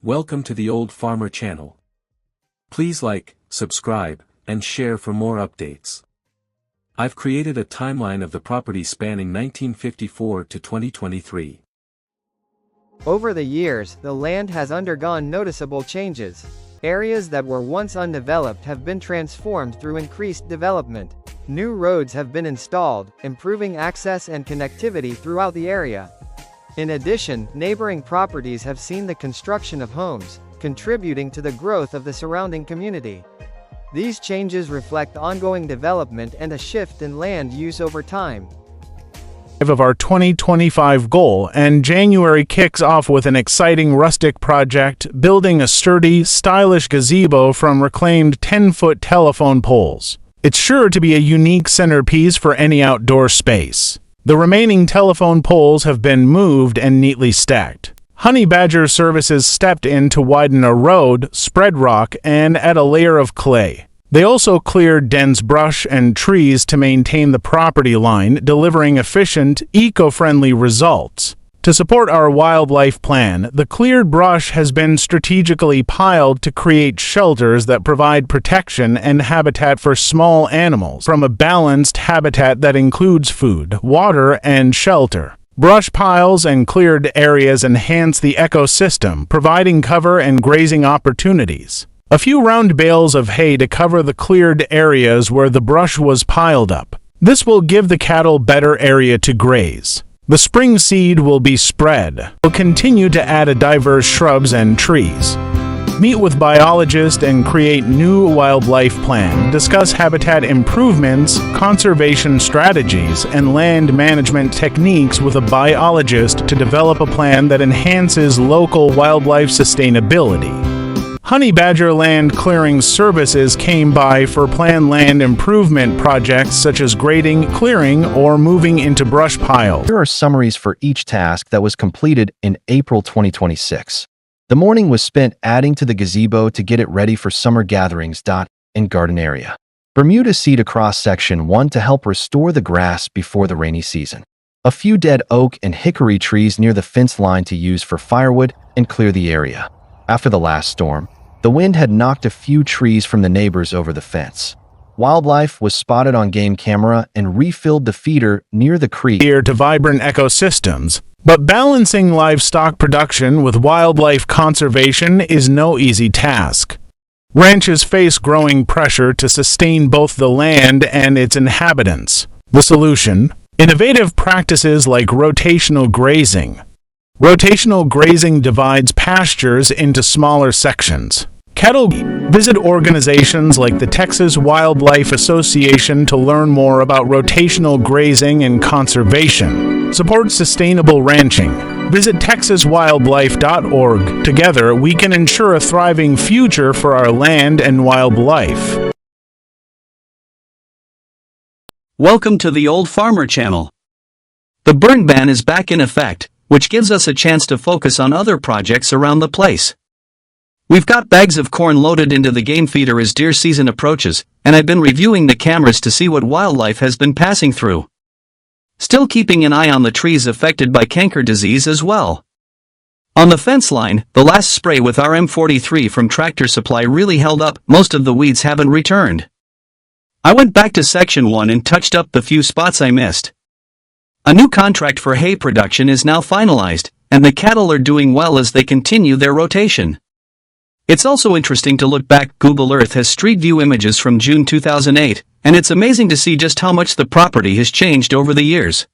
Welcome to the Old Farmer channel. Please like, subscribe, and share for more updates. I've created a timeline of the property spanning 1954 to 2023. Over the years, the land has undergone noticeable changes. Areas that were once undeveloped have been transformed through increased development. New roads have been installed, improving access and connectivity throughout the area. In addition, neighboring properties have seen the construction of homes, contributing to the growth of the surrounding community. These changes reflect ongoing development and a shift in land use over time. Of our 2025 goal, and January kicks off with an exciting rustic project, building a sturdy, stylish gazebo from reclaimed 10-foot telephone poles. It's sure to be a unique centerpiece for any outdoor space. The remaining telephone poles have been moved and neatly stacked. Honey Badger Services stepped in to widen a road, spread rock, and add a layer of clay. They also cleared dense brush and trees to maintain the property line, delivering efficient, eco-friendly results. To support our wildlife plan, the cleared brush has been strategically piled to create shelters that provide protection and habitat for small animals from a balanced habitat that includes food, water, and shelter. Brush piles and cleared areas enhance the ecosystem, providing cover and grazing opportunities. A few round bales of hay to cover the cleared areas where the brush was piled up. This will give the cattle better area to graze. The spring seed will be spread. We'll continue to add a diverse shrubs and trees. Meet with biologists and create new wildlife plan. Discuss habitat improvements, conservation strategies, and land management techniques with a biologist to develop a plan that enhances local wildlife sustainability. Honey Badger Land Clearing Services came by for planned land improvement projects such as grading, clearing, or moving into brush piles. Here are summaries for each task that was completed in April 2026. The morning was spent adding to the gazebo to get it ready for summer gatherings. In garden area. Bermuda seed across section 1 to help restore the grass before the rainy season. A few dead oak and hickory trees near the fence line to use for firewood and clear the area. After the last storm, the wind had knocked a few trees from the neighbors over the fence. Wildlife was spotted on game camera and refilled the feeder near the creek. Here to vibrant ecosystems, but balancing livestock production with wildlife conservation is no easy task. Ranches face growing pressure to sustain both the land and its inhabitants. The solution? Innovative practices like rotational grazing. Rotational grazing divides pastures into smaller sections. Cattle visit organizations like the Texas Wildlife Association to learn more about rotational grazing and conservation. Support sustainable ranching. Visit texaswildlife.org. Together, we can ensure a thriving future for our land and wildlife. Welcome to the Old Farmer channel. The burn ban is back in effect, which gives us a chance to focus on other projects around the place. We've got bags of corn loaded into the game feeder as deer season approaches, and I've been reviewing the cameras to see what wildlife has been passing through. Still keeping an eye on the trees affected by canker disease as well. On the fence line, the last spray with RM43 from Tractor Supply really held up. Most of the weeds haven't returned. I went back to section 1 and touched up the few spots I missed. A new contract for hay production is now finalized, and the cattle are doing well as they continue their rotation. It's also interesting to look back. Google Earth has Street View images from June 2008, and it's amazing to see just how much the property has changed over the years.